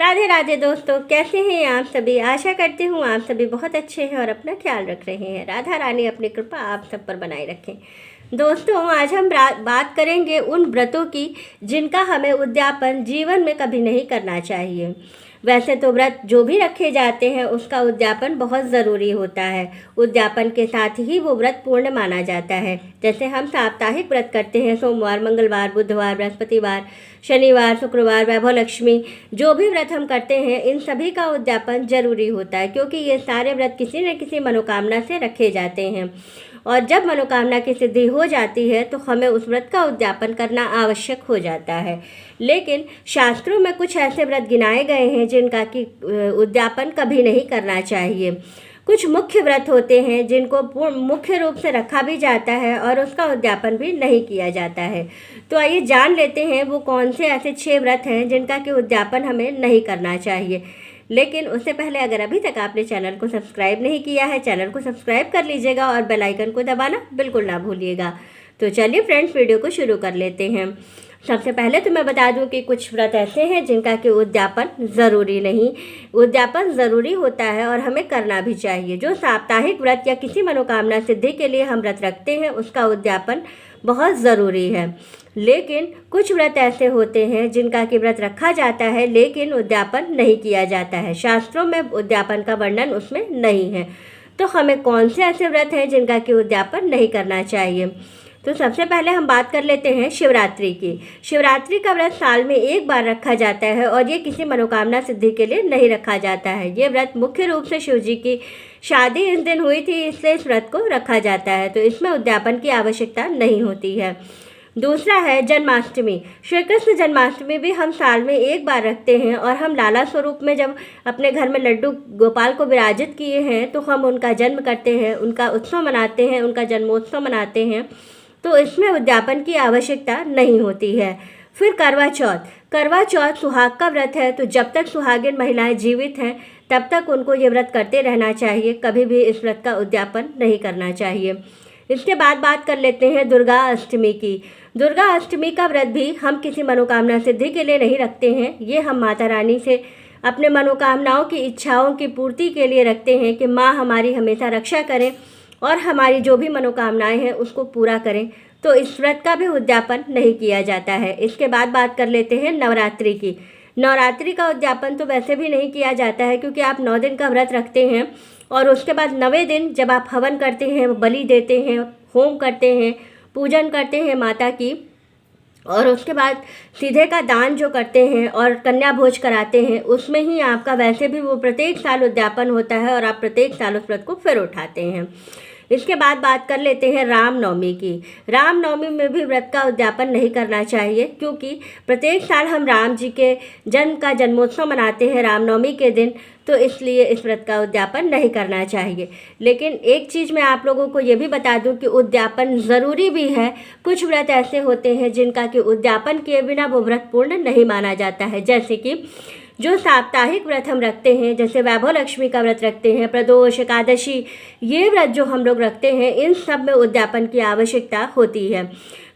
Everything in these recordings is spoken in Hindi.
राधे राधे दोस्तों, कैसे हैं आप सभी। आशा करती हूँ आप सभी बहुत अच्छे हैं और अपना ख्याल रख रहे हैं। राधा रानी अपनी कृपा आप सब पर बनाए रखें। दोस्तों, आज हम बात करेंगे उन व्रतों की जिनका हमें उद्यापन जीवन में कभी नहीं करना चाहिए। वैसे तो व्रत जो भी रखे जाते हैं उसका उद्यापन बहुत ज़रूरी होता है। उद्यापन के साथ ही वो व्रत पूर्ण माना जाता है। जैसे हम साप्ताहिक व्रत करते हैं, सोमवार, मंगलवार, बुधवार, बृहस्पतिवार, शनिवार, शुक्रवार, वैभव लक्ष्मी, जो भी व्रत हम करते हैं इन सभी का उद्यापन जरूरी होता है, क्योंकि ये सारे व्रत किसी न किसी मनोकामना से रखे जाते हैं और जब मनोकामना की सिद्धि हो जाती है तो हमें उस व्रत का उद्यापन करना आवश्यक हो जाता है। लेकिन शास्त्रों में कुछ ऐसे व्रत गिनाए गए हैं जिनका कि उद्यापन कभी नहीं करना चाहिए। कुछ मुख्य व्रत होते हैं जिनको मुख्य रूप से रखा भी जाता है और उसका उद्यापन भी नहीं किया जाता है। तो आइए जान लेते हैं वो कौन से ऐसे 6 व्रत हैं जिनका कि उद्यापन हमें नहीं करना चाहिए। लेकिन उससे पहले अगर अभी तक आपने चैनल को सब्सक्राइब नहीं किया है, चैनल को सब्सक्राइब कर लीजिएगा और बेल आइकन को दबाना बिल्कुल ना भूलिएगा। तो चलिए फ्रेंड्स, वीडियो को शुरू कर लेते हैं। सबसे पहले तो मैं बता दूं कि कुछ व्रत ऐसे हैं जिनका कि उद्यापन ज़रूरी नहीं, उद्यापन ज़रूरी होता है और हमें करना भी चाहिए। जो साप्ताहिक व्रत या किसी मनोकामना सिद्धि के लिए हम व्रत रखते हैं उसका उद्यापन बहुत ज़रूरी है। लेकिन कुछ व्रत ऐसे होते हैं जिनका कि व्रत रखा जाता है लेकिन उद्यापन नहीं किया जाता है। शास्त्रों में उद्यापन का वर्णन उसमें नहीं है। तो हमें कौन से ऐसे व्रत हैं जिनका कि उद्यापन नहीं करना चाहिए। तो सबसे पहले हम बात कर लेते हैं शिवरात्रि की। शिवरात्रि का व्रत साल में एक बार रखा जाता है और ये किसी मनोकामना सिद्धि के लिए नहीं रखा जाता है। ये व्रत मुख्य रूप से शिव जी की शादी इस दिन हुई थी, इसलिए इस व्रत को रखा जाता है। तो इसमें उद्यापन की आवश्यकता नहीं होती है। दूसरा है जन्माष्टमी। श्री कृष्ण जन्माष्टमी भी हम साल में एक बार रखते हैं और हम लाला स्वरूप में जब अपने घर में लड्डू गोपाल को विराजित किए हैं तो हम उनका जन्म करते हैं, उनका उत्सव मनाते हैं, उनका जन्मोत्सव मनाते हैं। तो इसमें उद्यापन की आवश्यकता नहीं होती है। फिर करवा चौथ। करवा चौथ सुहाग का व्रत है, तो जब तक सुहागिन महिलाएं जीवित हैं तब तक उनको ये व्रत करते रहना चाहिए, कभी भी इस व्रत का उद्यापन नहीं करना चाहिए। इसके बाद बात कर लेते हैं दुर्गा अष्टमी की। दुर्गा अष्टमी का व्रत भी हम किसी मनोकामना सिद्धि के लिए नहीं रखते हैं। ये हम माता रानी से अपने मनोकामनाओं की इच्छाओं की पूर्ति के लिए रखते हैं कि माँ हमारी हमेशा रक्षा करें और हमारी जो भी मनोकामनाएं हैं उसको पूरा करें। तो इस व्रत का भी उद्यापन नहीं किया जाता है। इसके बाद बात कर लेते हैं नवरात्रि की। नवरात्रि का उद्यापन तो वैसे भी नहीं किया जाता है, क्योंकि आप 9 दिन का व्रत रखते हैं और उसके बाद 9वें दिन जब आप हवन करते हैं, बलि देते हैं, होम करते हैं, पूजन करते हैं माता की, और उसके बाद सीधे का दान जो करते हैं और कन्या भोज कराते हैं, उसमें ही आपका वैसे भी वो प्रत्येक साल उद्यापन होता है और आप प्रत्येक साल उस व्रत को फिर उठाते हैं। इसके बाद बात कर लेते हैं रामनवमी की। रामनवमी में भी व्रत का उद्यापन नहीं करना चाहिए, क्योंकि प्रत्येक साल हम राम जी के जन्म का जन्मोत्सव मनाते हैं रामनवमी के दिन, तो इसलिए इस व्रत का उद्यापन नहीं करना चाहिए। लेकिन एक चीज़ मैं आप लोगों को ये भी बता दूं कि उद्यापन ज़रूरी भी है। कुछ व्रत ऐसे होते हैं जिनका कि उद्यापन किए बिना वो व्रत पूर्ण नहीं माना जाता है। जैसे कि जो साप्ताहिक व्रत हम रखते हैं, जैसे वैभव लक्ष्मी का व्रत रखते हैं, प्रदोष, एकादशी, ये व्रत जो हम लोग रखते हैं इन सब में उद्यापन की आवश्यकता होती है।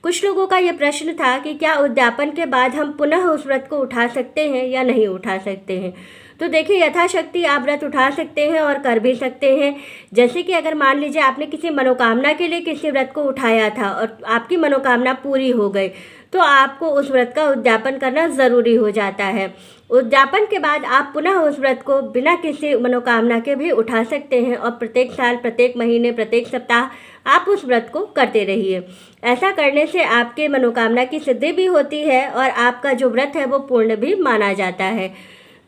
कुछ लोगों का ये प्रश्न था कि क्या उद्यापन के बाद हम पुनः उस व्रत को उठा सकते हैं या नहीं उठा सकते हैं। तो देखिए, यथाशक्ति आप व्रत उठा सकते हैं और कर भी सकते हैं। जैसे कि अगर मान लीजिए आपने किसी मनोकामना के लिए किसी व्रत को उठाया था और आपकी मनोकामना पूरी हो गई, तो आपको उस व्रत का उद्यापन करना ज़रूरी हो जाता है। उद्यापन के बाद आप पुनः उस व्रत को बिना किसी मनोकामना के भी उठा सकते हैं और प्रत्येक साल, प्रत्येक महीने, प्रत्येक सप्ताह आप उस व्रत को करते रहिए। ऐसा करने से आपके मनोकामना की सिद्धि भी होती है और आपका जो व्रत है वो पूर्ण भी माना जाता है।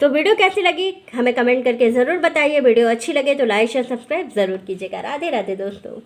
तो वीडियो कैसी लगी हमें कमेंट करके ज़रूर बताइए। वीडियो अच्छी लगे तो लाइक शेयर सब्सक्राइब ज़रूर कीजिएगा। राधे राधे दोस्तों।